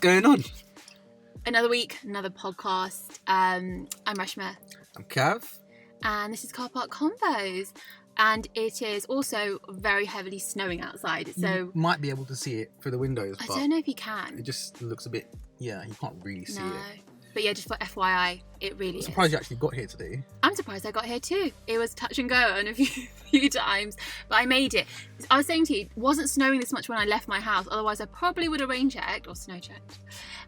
going on? Another week, another podcast. I'm RESHMA. I'm Cav. And this is Car Park Convos. And it is also very heavily snowing outside. So You might be able to see it through the windows, I but don't know if you can. it just looks a bit, you can't really see No. it. But yeah, just for FYI, it really I'm is. surprised you actually got here today. I'm surprised I got here too. It was touch and go on a few times, but I made it. I was saying to you, it wasn't snowing this much when I left my house. Otherwise, I probably would have rain checked or snow checked.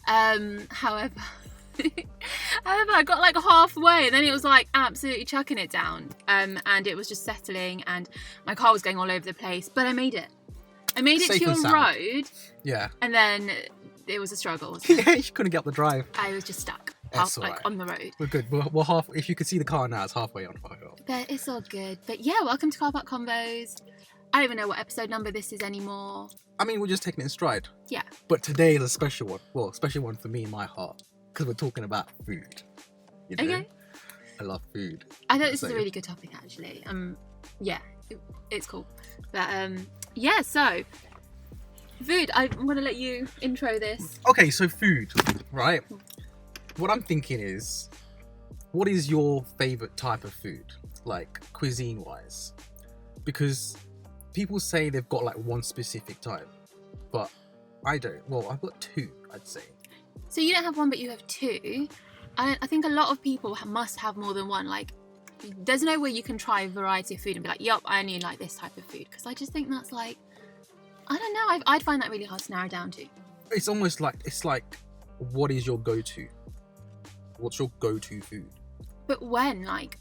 However, I got like halfway, and then it was like absolutely chucking it down. And it was just settling, and my car was going all over the place. But I made it. I made it Safe to your and sound. road, Yeah. and then it was a struggle. Wasn't it? Yeah, you couldn't get up the drive. I was just stuck, That's like alright. on the road. We're good. We're half. If you could see the car now, it's halfway on fire. But it's all good. But yeah, welcome to Car Park Convos. I don't even know what episode number this is anymore. I mean, we're just taking it in stride. Yeah. But today is a special one. Well, a special one for me in my heart. Because we're talking about food. You know? Okay. I love food. I thought this is So- a really good topic, actually. Yeah, it's cool. But yeah, so food. I'm gonna let you intro this. Okay, so food, right? What I'm thinking is, what is your favourite type of food? Like, cuisine-wise? Because people say they've got like one specific type. But I don't. Well, I've got two, I'd say. So you don't have one, but you have two. I think a lot of people must have more than one. Like, there's no way you can try a variety of food and be like, yup, I only like this type of food. Because I just think that's like, I don't know. I'd find that really hard to narrow down to. It's almost like, what is your go-to? What's your go-to food? But when, like,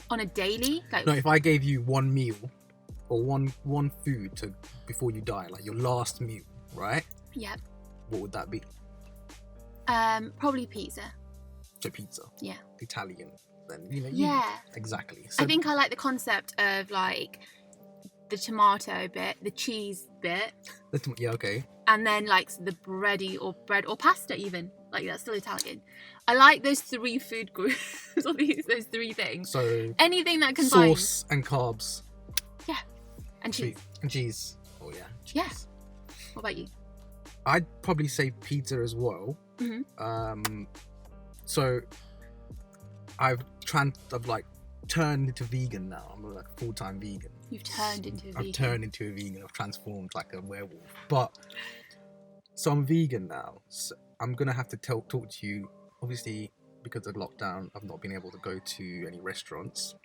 on a daily, like, No, if I gave you one meal or one food to before you die, like your last meal, right? yeah, What would that be? probably pizza. So pizza, Yeah. Italian. Then Yeah. exactly. So I think I like the concept of like the tomato bit, the cheese bit, yeah, okay. and then like the bread or pasta even. Like that's still Italian. I like those three food groups, or those three things. So Anything that combines. sauce and carbs. Yeah. And cheese. And cheese. Oh yeah. Cheese. Yeah. What about you? I'd probably say pizza as well. Mhm. So I've like turned into vegan now. I'm like a full-time vegan. You've turned into a vegan. I've turned into a vegan. I've transformed like a werewolf. But so I'm vegan now. So I'm gonna have to talk to you. Obviously, because of lockdown, I've not been able to go to any restaurants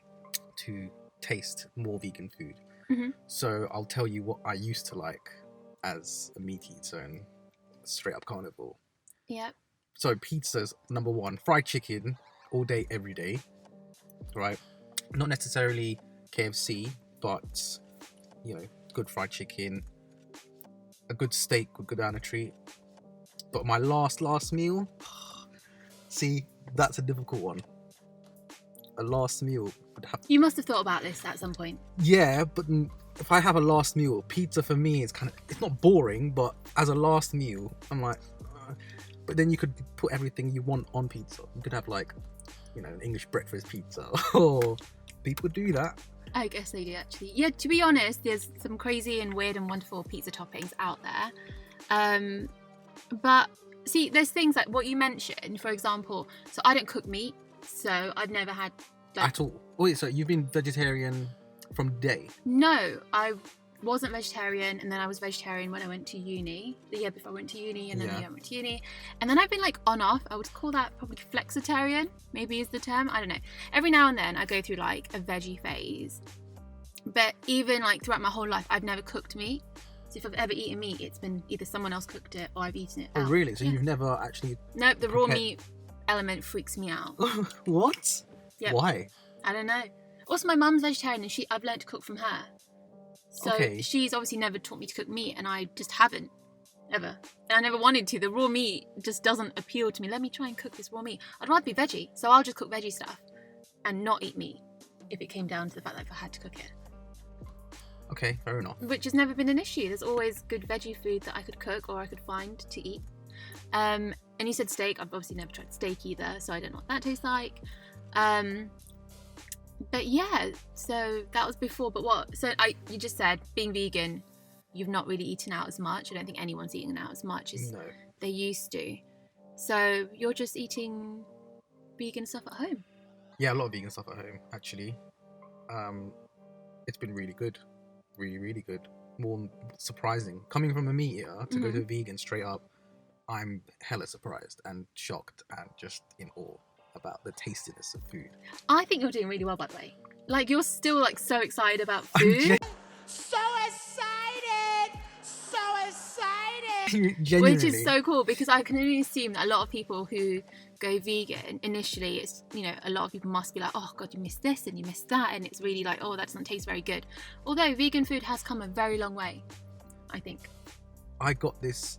to taste more vegan food. Mhm. So I'll tell you what I used to like as a meat eater and straight up carnivore. Yeah. So pizza's number one. Fried chicken all day, every day. Right? Not necessarily KFC, but good fried chicken. A good steak would go down a treat. But my last meal, see, that's a difficult one. A last meal would have. You must have thought about this at some point. Yeah, but if I have a last meal, pizza for me is it's not boring, but as a last meal, I'm like, but then you could put everything you want on pizza. You could have like, an English breakfast pizza. Or people do that. I guess they do actually. Yeah, to be honest, there's some crazy and weird and wonderful pizza toppings out there. But see, there's things like what you mentioned, for example. So I don't cook meat, so I've never had At all. Wait, so you've been vegetarian from day? No, I wasn't vegetarian, and then I was vegetarian when I went to uni. The year before I went to uni, and then the year I went to uni. And then I've been like on off. I would call that probably flexitarian, maybe is the term. I don't know. Every now and then I go through like a veggie phase. But even like throughout my whole life, I've never cooked meat. So if I've ever eaten meat, it's been either someone else cooked it or I've eaten it. Oh, out. really? So Yeah. you've never actually... Nope, the raw prepared- meat element freaks me out. What? Yep. Why? I don't know. Also, my mum's vegetarian, and I've learned to cook from her. So Okay. she's obviously never taught me to cook meat, and I just haven't ever. And I never wanted to. The raw meat just doesn't appeal to me. Let me try and cook this raw meat. I'd rather be veggie, so I'll just cook veggie stuff and not eat meat if it came down to the fact that if I had to cook it. Okay, fair enough. Which has never been an issue. There's always good veggie food that I could cook or I could find to eat. And you said steak. I've obviously never tried steak either, so I don't know what that tastes like. But yeah, so that was before. But what? So you just said being vegan, you've not really eaten out as much. I don't think anyone's eating out as much as No. they used to. So you're just eating vegan stuff at home? Yeah, a lot of vegan stuff at home, actually. It's been really good. Really, really good. More surprising. Coming from a meat eater to go to a vegan straight up, I'm hella surprised and shocked and just in awe about the tastiness of food. I think you're doing really well, by the way. Like, you're still like so excited about food. So excited! So excited! Genuinely. Which is so cool, because I can only assume that a lot of people who go vegan initially, it's, you know, a lot of people must be like, oh god, you missed this and you missed that, and it's really like, oh, that doesn't taste very good. Although vegan food has come a very long way, I think. I got this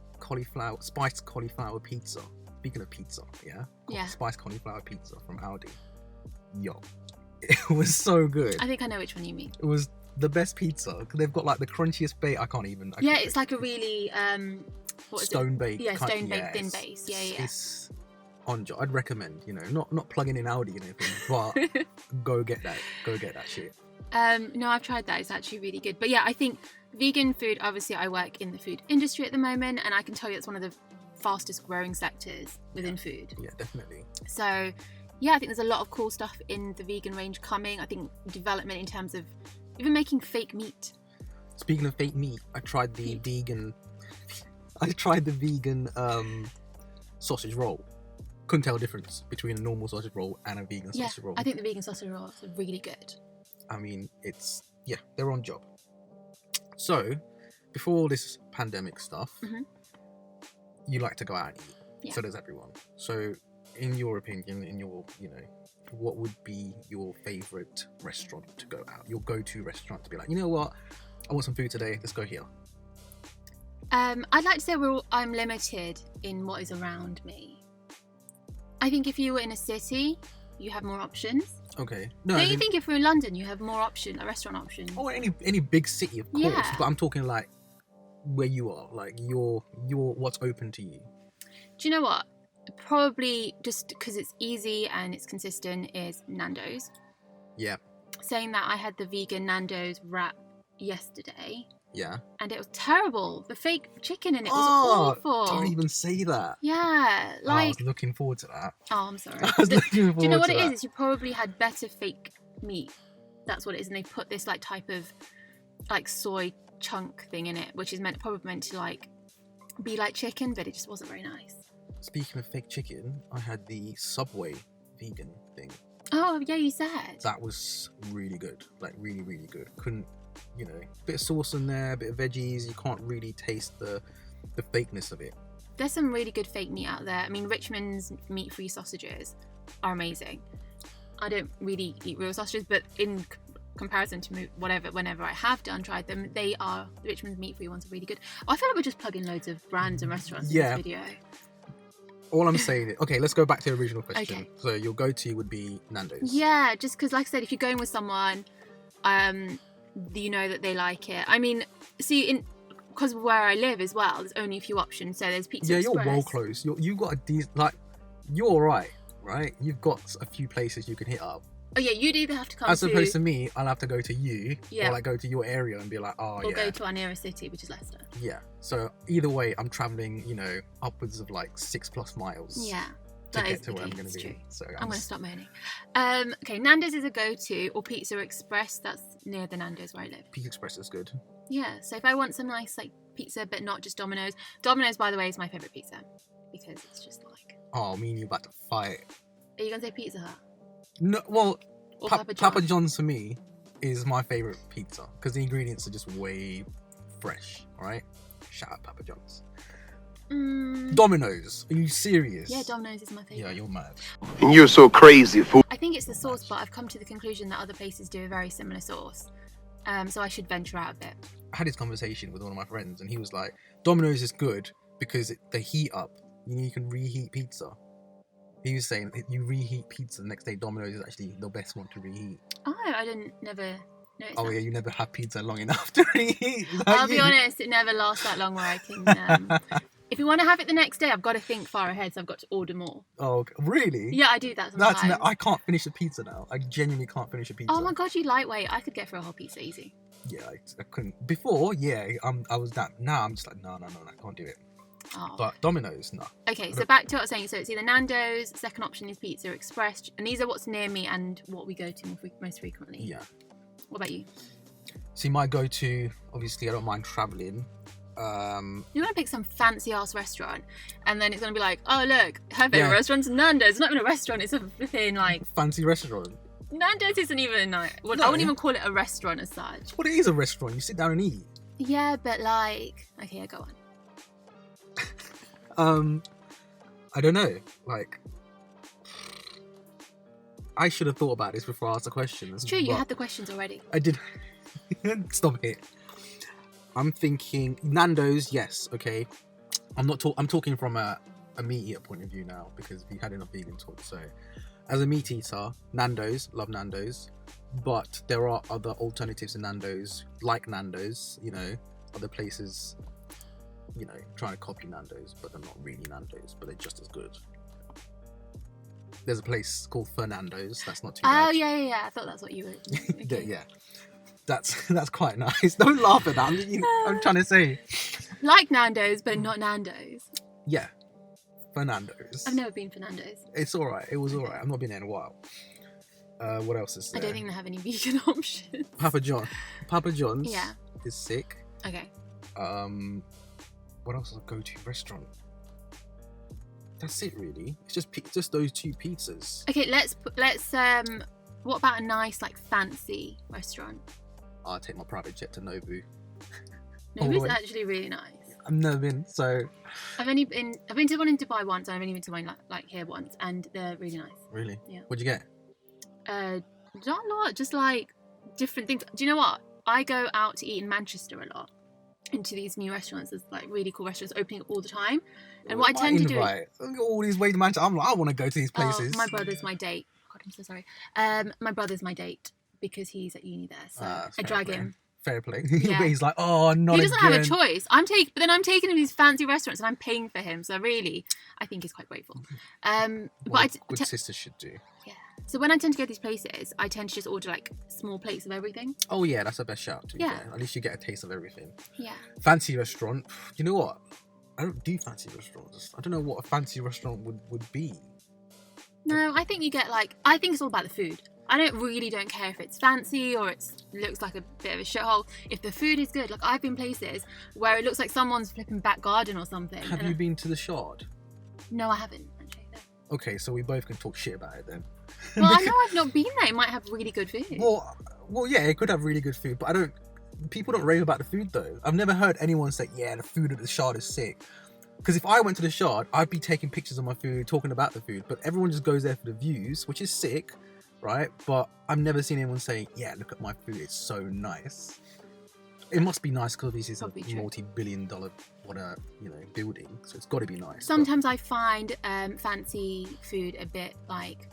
spiced cauliflower pizza. Speaking of pizza, yeah, spiced cauliflower pizza from Aldi. Yo, it was so good. I think I know which one you mean. It was the best pizza. They've got like the crunchiest bake. It's like a really what is stone baked. Yeah, stone baked thin base. Yeah. It's on job. I'd recommend. You know, not plugging in Aldi or anything, but go get that. Go get that shit. No, I've tried that. It's actually really good. But yeah, I think vegan food. Obviously, I work in the food industry at the moment, and I can tell you it's one of the fastest growing sectors within food. Yeah, definitely. So yeah, I think there's a lot of cool stuff in the vegan range coming. I think development in terms of even making fake meat. Speaking of fake meat, I tried the vegan sausage roll. Couldn't tell the difference between a normal sausage roll and a vegan sausage roll. I think the vegan sausage rolls are really good. I mean, they're on job. So, before all this pandemic stuff, you like to go out and eat. Yeah. So does everyone. So, in your opinion, what would be your favourite restaurant to go out? Your go-to restaurant to be like, you know what? I want some food today. Let's go here. I'd like to say I'm limited in what is around me. I think if you were in a city, you have more options. Okay. Don't you think if we're in London, you have more restaurant options? Oh, any big city, of course. Yeah. But I'm talking like where you are, like your what's open to you. Do you know what? Probably just because it's easy and it's consistent is Nando's. Yeah. Saying that, I had the vegan Nando's wrap yesterday. Yeah. And it was terrible. The fake chicken in it was awful. Don't even say that. Yeah, I was looking forward to that. Oh, I'm sorry. I was looking forward Do you know what to it that. is? You probably had better fake meat. That's what it is, and they put this like type of like soy chunk thing in it, which is probably meant to like be like chicken, but it just wasn't very nice. Speaking of fake chicken, I had the Subway vegan thing. Oh yeah, you said. That was really good. Like really, really good. Couldn't, bit of sauce in there, a bit of veggies. You can't really taste the fakeness of it. There's some really good fake meat out there. I mean, Richmond's meat-free sausages are amazing. I don't really eat real sausages, but in comparison to whenever I have tried them, Richmond's meat-free ones are really good. I feel like we're just plugging loads of brands and restaurants in this video. All I'm saying is, okay, let's go back to the original question. Okay. So your go-to would be Nando's. Yeah, just because, like I said, if you're going with someone, you know that they like it. I mean, see, because where I live as well, there's only a few options. So there's Pizza Express. Yeah, you're well close. You've got you're all right? You've got a few places you can hit up. Oh yeah, you'd either have to come as opposed to me, I'll have to go to you, yeah, or like go to your area and be like, or go to our nearest city, which is Leicester. Yeah. So either way, I'm traveling, upwards of like 6+ miles. Yeah. To get to where I'm going to be. True. So I'm going to stop moaning. Okay, Nando's is a go-to, or Pizza Express. That's near the Nando's where I live. Pizza Express is good. Yeah. So if I want some nice like pizza, but not just Domino's. Domino's, by the way, is my favourite pizza because it's just like. Oh, me and you about to fight. Are you going to say Pizza Hut? No, well, or Papa John's for me is my favourite pizza because the ingredients are just way fresh. All right. Shout out Papa John's. Domino's, are you serious? Yeah, Domino's is my favourite. Yeah, you're mad. You're so crazy, fool. I think it's the sauce, but I've come to the conclusion that other places do a very similar sauce. So I should venture out a bit. I had this conversation with one of my friends and he was like, Domino's is good because they heat up. You can reheat pizza. He was saying if you reheat pizza the next day, Domino's is actually the best one to reheat. Oh, I never noticed Oh that. yeah, you never had pizza long enough to reheat. I'll be honest, it never lasts that long where I can... if you want to have it the next day, I've got to think far ahead, so I've got to order more. Oh, really? Yeah, I do that sometimes. I can't finish a pizza now. I genuinely can't finish a pizza. Oh my god, you lightweight. I could get through a whole pizza easy. Yeah, I couldn't. Before, yeah, I was that. Now I'm just like, no, I can't do it. Oh. But Domino's, no. Okay, so back to what I was saying. So it's either Nando's, second option is Pizza Express, and these are what's near me and what we go to most frequently. Yeah. What about you? See, my go-to, obviously, I don't mind travelling. You want to pick some fancy ass restaurant, and then it's going to be like, oh look, her favorite restaurant's Nando's. It's not even a restaurant; it's a flipping like fancy restaurant. Nando's isn't even like. Well, No. I wouldn't even call it a restaurant as such. Well, it is a restaurant. You sit down and eat. Yeah, but like, okay, yeah, go on. I don't know. Like, I should have thought about this before I asked the question. It's true. You had the questions already. I did. Stop it. I'm thinking Nando's. Yes. Okay. I'm talking from a meat eater point of view now because we had enough vegan talk. So, as a meat eater, Nando's, love Nando's, but there are other alternatives to Nando's, like Nando's. You know, other places. You know, trying to copy Nando's, but they're not really Nando's, but they're just as good. There's a place called Fernando's. That's not too bad. Oh yeah. I thought that's what you were. Okay. Yeah. That's quite nice. Don't laugh at that. I'm trying to say. Like Nando's, but not Nando's. Yeah. Fernando's. I've never been for Nando's. It's alright. It was alright. I've not been there in a while. What else is there? I don't think they have any vegan options. Papa John's. Yeah. Is sick. Okay. What else is a go-to restaurant? That's it, really. It's just those two pizzas. Okay, let's what about a nice like fancy restaurant? I'll take my private jet to Nobu. Nobu's way. actually really nice. I've never been, so I've been to one in Dubai once, and I've only been to one like here once, and they're really nice. really. Yeah. What'd you get? Not a lot, just like different things. Do you know what? I go out to eat in Manchester a lot. Into these new restaurants, there's like really cool restaurants opening up all the time. And what I tend to do, all these ways to Manchester. I'm like, I want to go to these places. my brother's my date. God, I'm so sorry. My brother's my date because he's at uni there, so I drag him. Fair play. Yeah. But he's like, oh, not He doesn't again. have a choice. I'm taking him to these fancy restaurants and I'm paying for him. So really, I think he's quite grateful. What good sisters should do. Yeah. So when I tend to go to these places, I tend to just order like small plates of everything. Oh yeah, that's the best shout. To be Yeah. fair. At least you get a taste of everything. Yeah. Fancy restaurant. You know what? I don't do fancy restaurants. I don't know what a fancy restaurant would be. No, I think you get like, I think it's all about the food. I don't care if it's fancy or it looks like a bit of a shithole. If the food is good, like I've been places where it looks like someone's flipping back garden or something. Have you been to the Shard? No, I haven't actually. No. Okay, so we both can talk shit about it then. Well, I know I've not been there. It might have really good food. Well, yeah, it could have really good food, but people don't rave about the food though. I've never heard anyone say, yeah, the food at the Shard is sick. Because if I went to the Shard, I'd be taking pictures of my food, talking about the food, but everyone just goes there for the views, which is sick, right? But I've never seen anyone say, yeah, look at my food, it's so nice. It must be nice because obviously it's a multi-billion-dollar building, so it's got to be nice. Sometimes I find fancy food a bit like,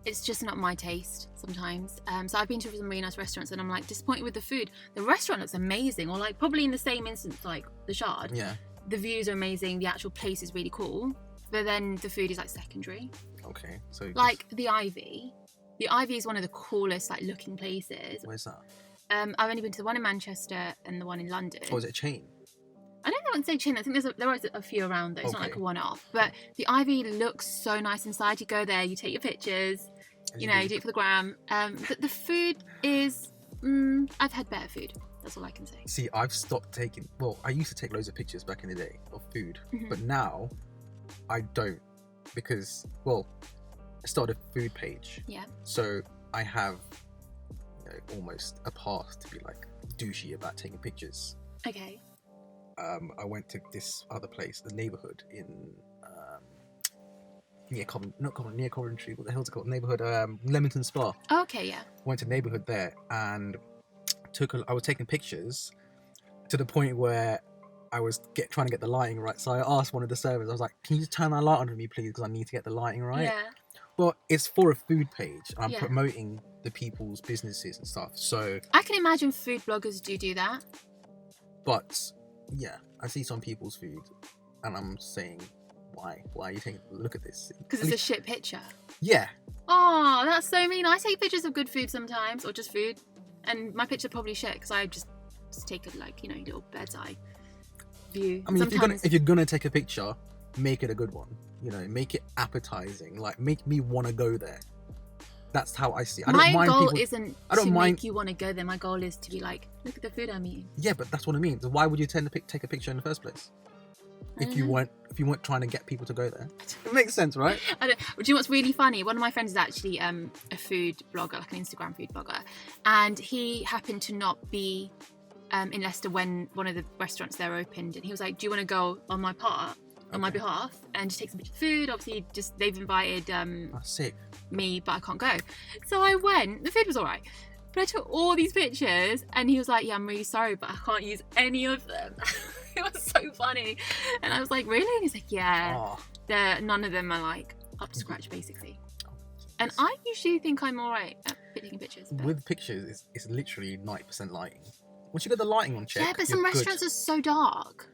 it's just not my taste sometimes. So I've been to some really nice restaurants and I'm like disappointed with the food. The restaurant looks amazing, or like probably in the same instance like the Shard. Yeah. The views are amazing, the actual place is really cool, but then the food is like secondary. Okay, so like the Ivy. The Ivy is one of the coolest like looking places. Where's that? I've only been to the one in Manchester and the one in London. Oh, is it a chain? I don't know what to say chain. I think there are a few around though. It's not like a one-off. But the Ivy looks so nice inside. You go there, you take your pictures, you do it for the gram. But the food is, I've had better food. That's all I can say. See, I've stopped taking. Well, I used to take loads of pictures back in the day of food, but now I don't because, well, I started a food page. Yeah. So I have, almost a path to be like douchey about taking pictures. Okay. I went to this other place, the neighborhood in near Coventry. What the hell's it called? Neighborhood, Leamington Spa. Okay, yeah. Went to neighborhood there and I was taking pictures to the point where I was trying to get the lighting right. So I asked one of the servers, I was like, can you just turn that light on for me, please? Because I need to get the lighting right. Yeah. Well, it's for a food page. I'm promoting the people's businesses and stuff. So I can imagine food bloggers do that. But yeah, I see some people's food and I'm saying, why are you taking a look at this? Because it's a shit picture. Yeah. Oh, that's so mean. I take pictures of good food sometimes, or just food, and my picture probably shit because I just take it like little bird's eye. view. I mean, Sometimes, if you're gonna take a picture, make it a good one. You know, make it appetizing. Like, make me want to go there. That's how I see it. I don't my mind goal people. isn't I don't to mind- make you want to go there. My goal is to be like, look at the food I'm eating. Yeah, but that's what I mean. So why would you take a picture in the first place? If you weren't trying to get people to go there, it makes sense, right? Do you know what's really funny? One of my friends is actually a food blogger, like an Instagram food blogger, and he happened to not be in Leicester when one of the restaurants there opened, and he was like, "Do you want to go on my behalf, and just take some pictures of food?" Obviously, just they've invited Sick. me, but I can't go. So I went. The food was alright, but I took all these pictures, and he was like, "Yeah, I'm really sorry, but I can't use any of them." It was so funny, and I was like, "Really?" And he's like, "Yeah, none of them are like up to scratch, basically." And I usually think I'm alright at taking pictures. But... With pictures, it's literally 90% lighting. Once you get the lighting on check, yeah, but some you're restaurants good. are so dark.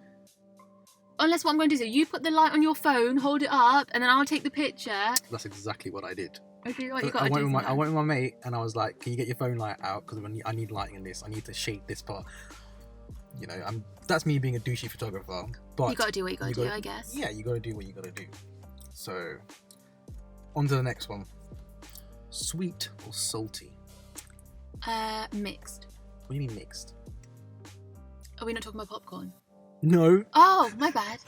Unless what I'm going to do is you put the light on your phone, hold it up, and then I'll take the picture. That's exactly what I did. Okay, what you I got went with my mate, and I was like, "Can you get your phone light out? Because I need lighting in this. I need to shade this part." You know, that's me being a douchey photographer. But you got to do what you got to do, I guess. Yeah, you got to do what you got to do. So, on to the next one. Sweet or salty? Mixed. What do you mean mixed? Are we not talking about popcorn? No. Oh, my bad.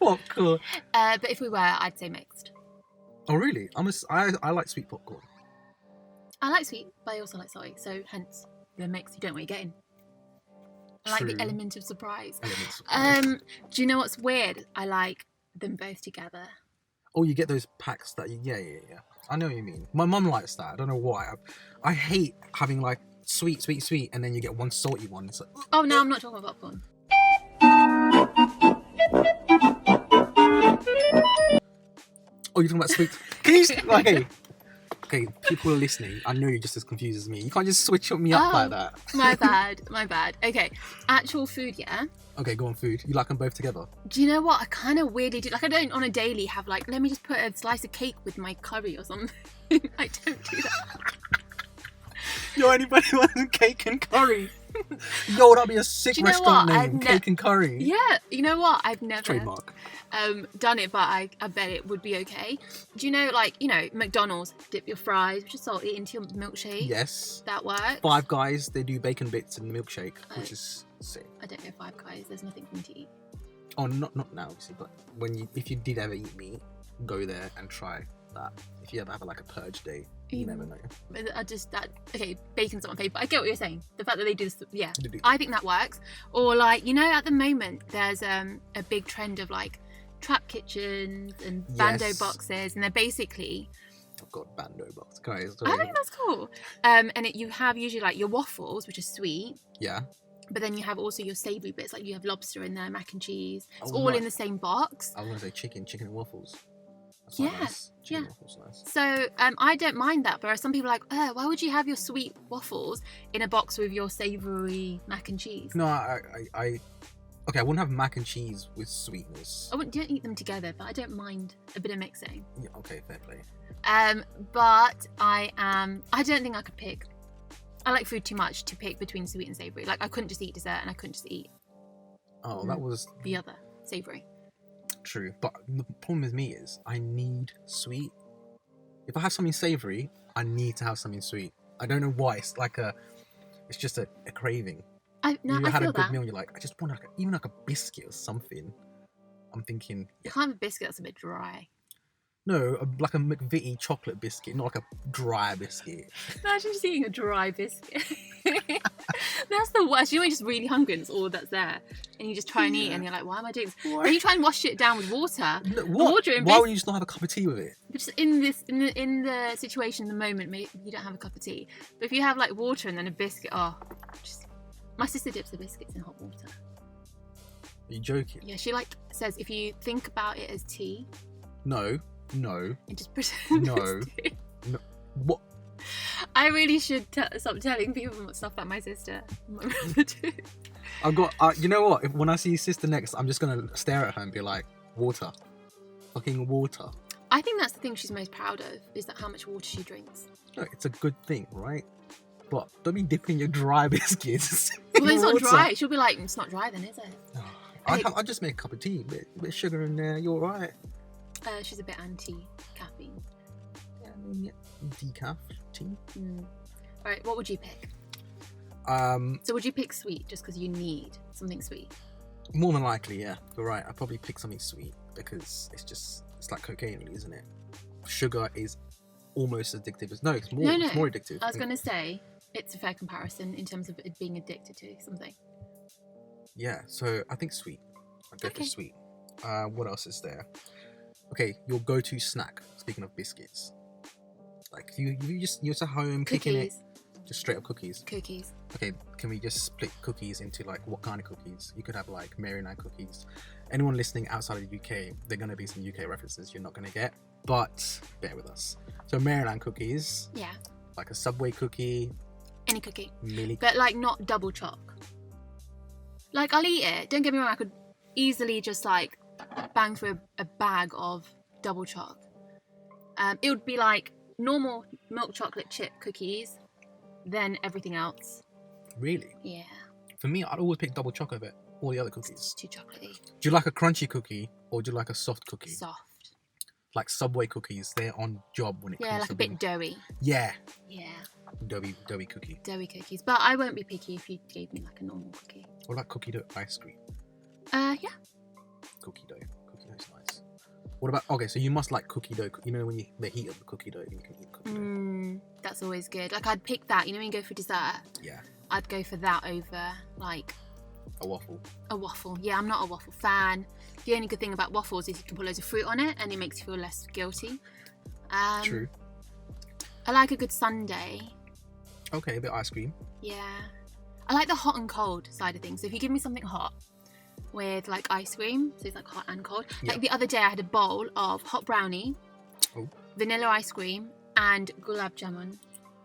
Popcorn. But if we were, I'd say mixed. Oh, really? I like sweet popcorn. I like sweet, but I also like salty. So hence, the mix, you don't know what you're getting. I like True. the element of surprise. Elements. Do you know what's weird? I like them both together. Oh, you get those packs that yeah. I know what you mean. My mum likes that. I don't know why. I hate having like sweet, and then you get one salty one. It's like, Oh, no, I'm not talking about popcorn. oh, you're talking about sweet. Can you okay, people are listening. I know you're just as confused as me. You can't just switch me up like that. My bad. Okay, actual food, yeah? Okay, go on, food. You like them both together? Do you know what? I kind of weirdly do. Like, I don't on a daily have like, let me just put a slice of cake with my curry or something. I don't do that. Yo, anybody wants cake and curry? Yo, that'd be a sick Do you know restaurant what? name. Cake and curry. Yeah, you know what? I've never Trademark. done it, but I bet it would be okay. Do you know, like, McDonald's, dip your fries, which is salty, into your milkshake? Yes. That works. Five Guys, they do bacon bits in the milkshake, which is sick. I don't know Five Guys. There's nothing for me to eat. Oh, not now, obviously, but if you did ever eat meat, go there and try that. If you ever have like a purge day, you never know. But bacon's not on paper. I get what you're saying. The fact that they do this, yeah, They do. I think that works. Or like, at the moment there's a big trend of like trap kitchens and bando Yes. boxes, and they're basically. I've got bando box, guys. I think that's cool. And you have usually like your waffles, which are sweet. Yeah. But then you have also your savoury bits, like you have lobster in there, mac and cheese. It's Oh, all nice. in the same box. I was gonna say chicken and waffles. That's quite Yeah, nice. Chicken yeah. waffles, nice. So I don't mind that, but some people are like, why would you have your sweet waffles in a box with your savoury mac and cheese? No, I okay, I wouldn't have mac and cheese with sweetness. I don't eat them together, but I don't mind a bit of mixing. Yeah, okay, fair play. But I don't think I could pick. I like food too much to pick between sweet and savoury. Like, I couldn't just eat dessert and I couldn't just eat Oh, that was the other, savoury. true. But the problem with me is I need sweet. If I have something savoury, I need to have something sweet. I don't know why. It's just a craving. I You had feel a good that. meal, you're like, I just want even like a biscuit or something. I'm thinking, You can't have a biscuit that's a bit dry. no, like a McVitie chocolate biscuit, not like a dry biscuit. Imagine just eating a dry biscuit. That's the worst. You're just really hungry and it's all that's there. And you just try and eat and you're like, why am I doing this? Why? Then you try and wash it down with water. No, The what? water in Why would you just not have a cup of tea with it? Just in the situation, in the moment, maybe you don't have a cup of tea. But if you have like water and then a biscuit, my sister dips the biscuits in hot water. Are you joking? Yeah, she says if you think about it as tea No. and just pretend No. it's tea. No. What? I really should stop telling people stuff about my sister. My mother too. I've got. You know what? When I see your sister next, I'm just gonna stare at her and be like, water, fucking water. I think that's the thing she's most proud of, is that how much water she drinks. No, it's a good thing, right? But don't be dipping your dry biscuits Well, it's not water. dry. She'll be like, it's not dry then, is it? I'll just make a cup of tea, a bit of sugar in there. You're all right. She's a bit anti-caffeine. Yeah, I mean, decaf tea. All right, what would you pick? So would you pick sweet just because you need something sweet? More than likely, yeah. You're right. I'd probably pick something sweet because it's like cocaine, really, isn't it? Sugar is almost addictive. It's more addictive. I was going to say, it's a fair comparison in terms of it being addicted to something. Yeah, so I think sweet. I'd go for sweet. What else is there? Okay, your go-to snack. Speaking of biscuits, like you're just at home kicking it, just straight up cookies. Cookies. Okay, can we just split cookies into like what kind of cookies? You could have like Maryland cookies. Anyone listening outside of the UK, they're gonna be some UK references you're not gonna get, but bear with us. So Maryland cookies. Yeah. Like a Subway cookie. Any cookie. Millie. But like not double choc. Like I'll eat it. Don't get me wrong. I could easily just like bang through a bag of double choc. It would be like normal milk chocolate chip cookies, then everything else. Really? Yeah. For me, I'd always pick double choc over all the other cookies. It's too chocolatey. Do you like a crunchy cookie or do you like a soft cookie? Soft. Like Subway cookies, they're on job when it comes to like a bit doughy. Yeah. Yeah. Doughy cookie. Doughy cookies. But I won't be picky if you gave me like a normal cookie. What about cookie dough ice cream? Yeah. Cookie dough. Cookie dough's nice. What about, okay, so you must like cookie dough. You know when the heat of the cookie dough, you can eat cookie dough. That's always good. Like I'd pick that. You know when you go for dessert? Yeah. I'd go for that over like a waffle. A waffle. Yeah, I'm not a waffle fan. The only good thing about waffles is you can put loads of fruit on it and it makes you feel less guilty. True. I like a good sundae. Okay, a bit of ice cream. Yeah. I like the hot and cold side of things. So if you give me something hot with like ice cream, so it's like hot and cold. Yeah. Like the other day I had a bowl of hot brownie, vanilla ice cream and gulab jamun.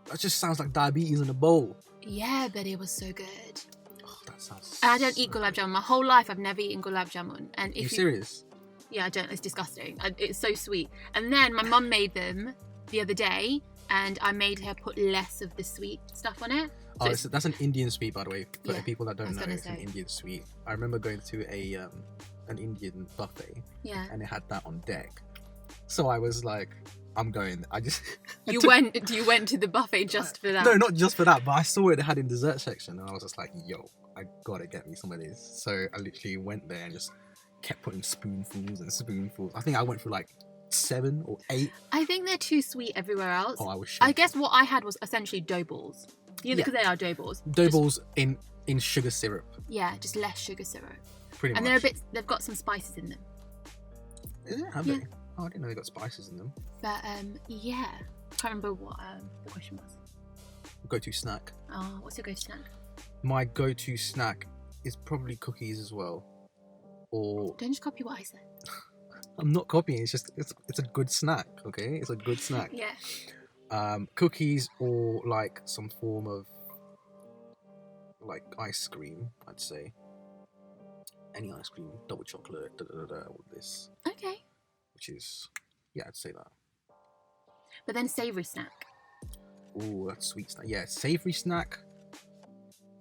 That just sounds like diabetes in a bowl. Yeah, but it was so good. Oh, that sounds And I don't eat gulab jamun. My whole life I've never eaten gulab jamun. And if you serious? Yeah, I don't. It's disgusting. It's so sweet. And then my mum made them the other day and I made her put less of the sweet stuff on it. So That's an Indian sweet, by the way. For people that don't know, it's say. an Indian sweet. I remember going to an Indian buffet. Yeah. And it had that on deck. So I was like, I'm going. You went to the buffet just for that? No, not just for that, but I saw it had in dessert section and I was just like, yo, I gotta get me some of this. So I literally went there and just kept putting spoonfuls and spoonfuls. I think I went through like 7 or 8. I think they're too sweet everywhere else. Oh, I was I guess what I had was essentially dough balls. You know, because they are dough balls. Dough balls in sugar syrup. Yeah, just less sugar syrup. Pretty and much. they've got some spices in them. Is it? Have they? Oh, I didn't know they got spices in them. But yeah. Can't remember what the question was. Go-to snack. Oh, what's your go-to snack? My go-to snack is probably cookies as well. Or Don't just copy what I said. I'm not copying. It's just it's a good snack. Okay, it's a good snack. Yeah. Cookies or like some form of like ice cream. I'd say any ice cream, double chocolate, all this. Okay. Which is I'd say that. But then savoury snack. Oh, that's sweet snack. Yeah, savoury snack.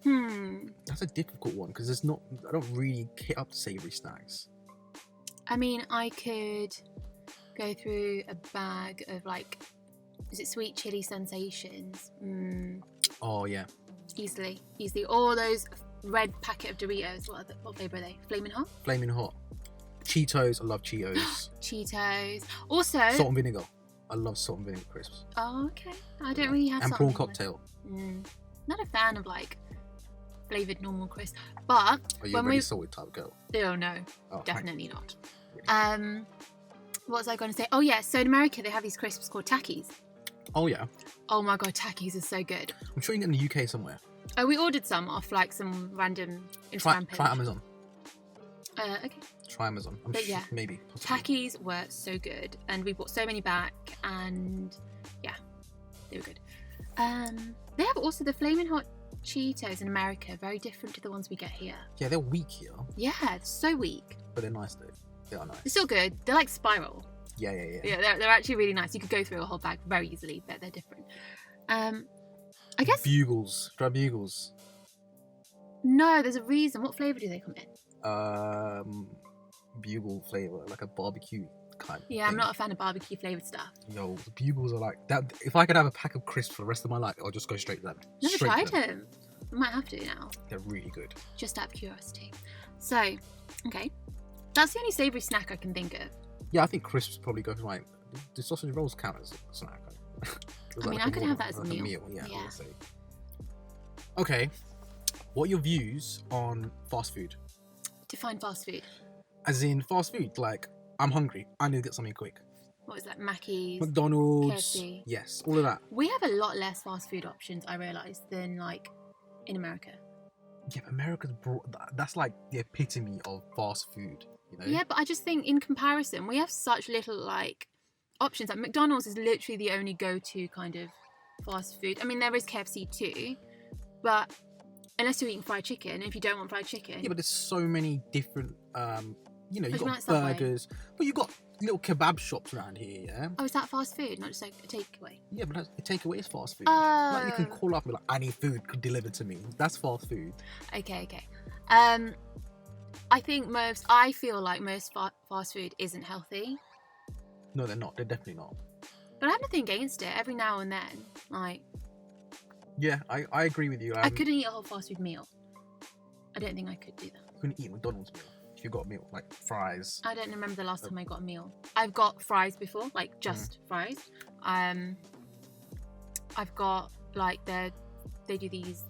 That's a difficult one because I don't really hit up savoury snacks. I mean, I could go through a bag of like, is it sweet chili sensations? Oh yeah. Easily. Or those red packet of Doritos. What flavour are they? Flaming Hot? Flaming Hot. Cheetos. I love Cheetos. Cheetos. Also. Salt and vinegar. I love salt and vinegar crisps. Oh, okay. I don't really have and salt prawn and vinegar. cocktail. Not a fan of like flavoured normal crisps. But Are you a really salted type of girl? Oh no. Oh, Definitely not. Really? What was I going to say? Oh yeah, so in America they have these crisps called Takis. Oh yeah. Oh my god, Takis are so good. I'm sure you can get in the UK somewhere. Oh, we ordered some off like some random Instagram page. Try Amazon. Okay. Try Amazon. But yeah, maybe. Possibly. Takis were so good, and we bought so many back, and yeah, they were good. They have also the Flaming Hot Cheetos in America, very different to the ones we get here. Yeah, they're weak here. Yeah, it's so weak. But they're nice though. They are nice. They're still good. They're like spiral. Yeah. Yeah, they're actually really nice. You could go through a whole bag very easily, but they're different. I guess Bugles. Try Bugles. No, there's a reason. What flavour do they come in? Bugle flavor, like a barbecue kind. Yeah, I'm not a fan of barbecue flavoured stuff. Yo, the bugles are like that. If I could have a pack of crisps for the rest of my life, I'll just go straight to them. Never Straight tried to them. them. I might have to now. They're really good. Just out of curiosity. So, okay. That's the only savoury snack I can think of. Yeah, I think crisps probably go for like. Do sausage rolls count as a snack? I mean, I could have that as a meal. Yeah, I Yeah. would say. Okay, what are your views on fast food? Define fast food. As in fast food, like I'm hungry, I need to get something quick. What was that? Mackey's, McDonald's, KFC. yes, all of that. We have a lot less fast food options, I realise, than like in America. Yeah, but America's brought that's like the epitome of fast food. You know? Yeah, but I just think in comparison, we have such little like options. Like McDonald's is literally the only go-to kind of fast food. I mean, there is KFC too, but unless you're eating fried chicken, if you don't want fried chicken, Yeah, but there's so many different. You know, you But you got like Subway. burgers, but you got little kebab shops around here. Yeah. oh, is that fast food, not just like a takeaway? Yeah, but the takeaway is fast food. Like you can Oh. call up and be like, I need food delivered to me. That's fast food. Okay. I feel like most fast food isn't healthy, No, they're not. They're definitely not. but I have nothing against it. Every now and then, like Yeah, I agree with you. I couldn't eat a whole fast food meal. I don't think I could do that. You couldn't eat McDonald's meal if you got a meal like fries. I don't remember the last time I got a meal. I've got fries before, like just fries. I've got like they do these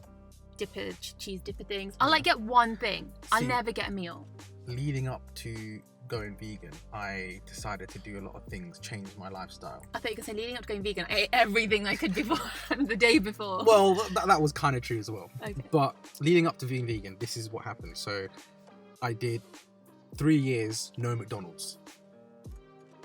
cheese dipper things. I'll like get one thing. I See- never get a meal. Leading up to going vegan, I decided to do a lot of things, change my lifestyle. I thought you could say leading up to going vegan, I ate everything I could before the day before. Well, that was kind of true as well. Okay. But leading up to being vegan, this is what happened. So I did 3 years no McDonald's.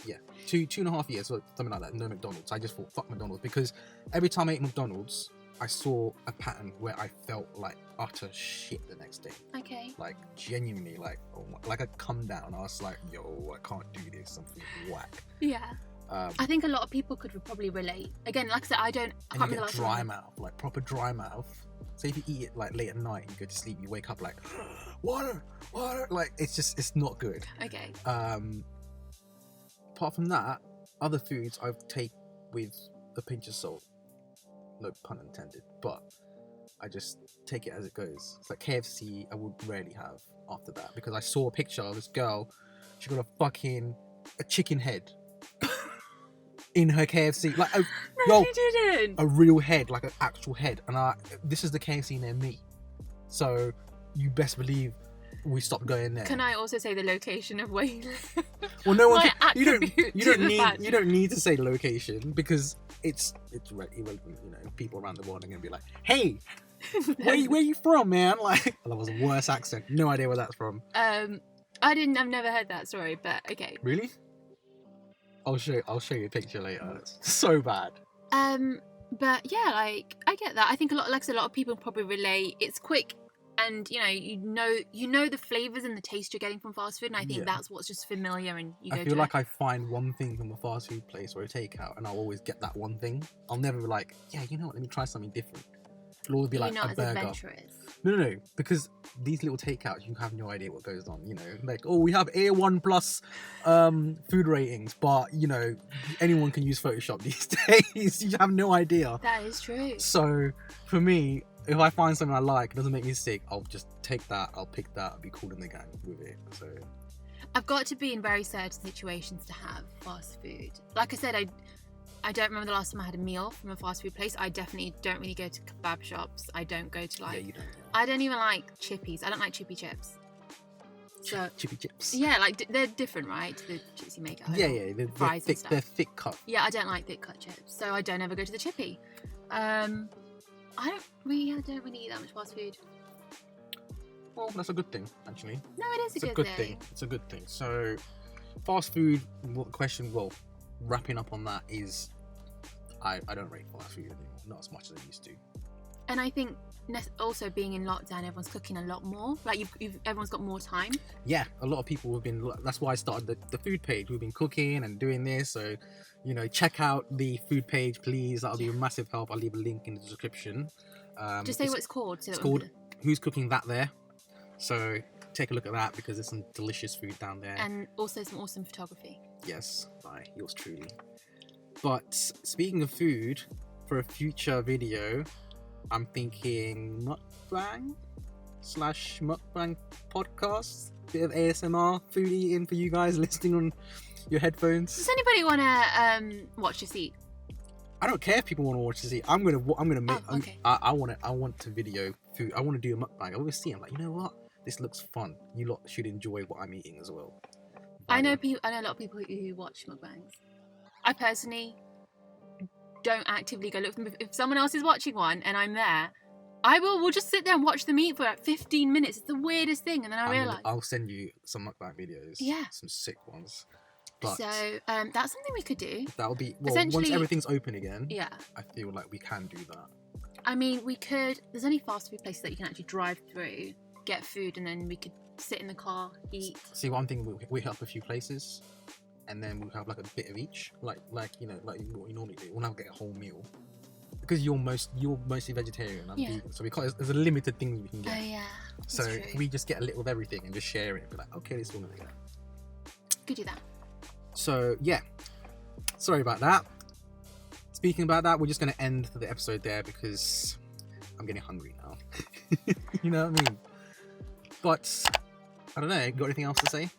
Yeah, 2.5 years or something like that. No McDonald's. I just thought fuck McDonald's because every time I ate McDonald's, I saw a pattern where I felt like utter shit the next day. Okay. Like genuinely, like like a come down. I was like, yo, I can't do this. I'm feeling whack. Yeah. I think a lot of people could probably relate. Again, like I said, I can't And you remember the get last dry time. mouth, like proper dry mouth. So if you eat it like late at night and you go to sleep, you wake up like water. Like it's not good. Okay. Apart from that, other foods I take with a pinch of salt. No pun intended, but I just take it as it goes. It's like KFC I would rarely have after that because I saw a picture of this girl. She got a chicken head in her KFC. Like No, you didn't. a real head, like an actual head. And this is the KFC near me. So you best believe we stopped going there. Can I also say the location of where you live? Well, no one. My You don't attribute need to say location because it's irrelevant. You know, people around the world are gonna be like, "Hey, where you from, man?" Like, that was a worse accent. No idea where that's from. I've never heard that story, but okay. Really? I'll show you a picture later. It's so bad. But yeah, like I get that. I think a lot of people probably relate. It's quick, and you know the flavors and the taste you're getting from fast food, and I think Yeah. that's what's just familiar, and you go I feel to like it. I find one thing from a fast food place or a takeout, and I'll always get that one thing. I'll never be like, yeah, you know what? Let me try something different. It'll always be You're like not a as burger. adventurous. No, because these little takeouts, you have no idea what goes on. You know, like, oh, we have A1 plus food ratings, but you know, anyone can use Photoshop these days. You have no idea. That is true. So for me, if I find something I like, it doesn't make me sick, I'll just take that. I'll pick that. I'll be cool in the gang with it. So I've got to be in very certain situations to have fast food. Like I said, I don't remember the last time I had a meal from a fast food place. I definitely don't really go to kebab shops. I don't go to yeah, like. you don't. I don't even like chippies. I don't like chippy chips. So Chippy chips. yeah, like they're different, right? To the chips you make at home. Yeah. They're Fries and thick. stuff. They're thick cut. Yeah, I don't like thick cut chips, so I don't ever go to the chippy. I don't really eat that much fast food. Well, that's a good thing, actually. No, it is It's a good thing. It's a good thing. So, fast food. What the question? Well, wrapping up on that is, I don't rate fast food anymore. Not as much as I used to. And I think also being in lockdown, everyone's cooking a lot more. Like everyone's got more time. Yeah, a lot of people have been. That's why I started the food page. We've been cooking and doing this. So, you know, check out the food page, please. That'll be a massive help. I'll leave a link in the description. Just say what it's called. So It's that called who's cooking that there. So take a look at that because there's some delicious food down there. And also some awesome photography. Yes, by yours truly. But speaking of food, for a future video, I'm thinking mukbang/mukbang podcast. Bit of ASMR food eating for you guys listening on your headphones. Does anybody want to watch us eat? I don't care if people want to watch this eat. I'm gonna make. Oh, okay. I want to video food. I want to do a mukbang. I always see. I'm like, you know what? This looks fun. You lot should enjoy what I'm eating as well. I know a lot of people who watch mukbangs. I personally don't actively go look for them. If someone else is watching one and I'm there, we'll just sit there and watch them eat for like 15 minutes. It's the weirdest thing, and then I realise. I'll send you some mukbang videos. Yeah. Some sick ones. But so that's something we could do. That'll be once everything's open again. Yeah. I feel like we can do that. I mean, we could. There's only fast food places that you can actually drive through, get food, and then we could sit in the car, eat. See, one thing we hit up a few places, and then we'll have like a bit of each, like what you normally do. We'll not get a whole meal because you're mostly vegetarian. I'm vegan, so there's a limited things we can get. Oh yeah. So true. we just get a little of everything and just share it. Be like, okay, this is what we get. Could do that. So yeah, sorry about that. Speaking about that, we're just going to end the episode there because I'm getting hungry now. You know what I mean? But I don't know. Got anything else to say?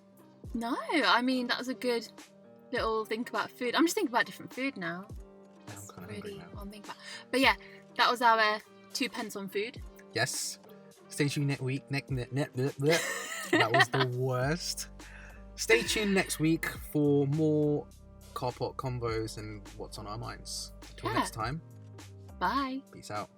No, I mean that was a good little think about food. I'm just thinking about different food now. Yeah, I'm kind of hungry now. What I'm thinking about. But yeah, that was our 2 pence on food. Yes. Stay tuned next week. That was the worst. Stay tuned next week for more carport convos and what's on our minds. Until next time. Bye. Peace out.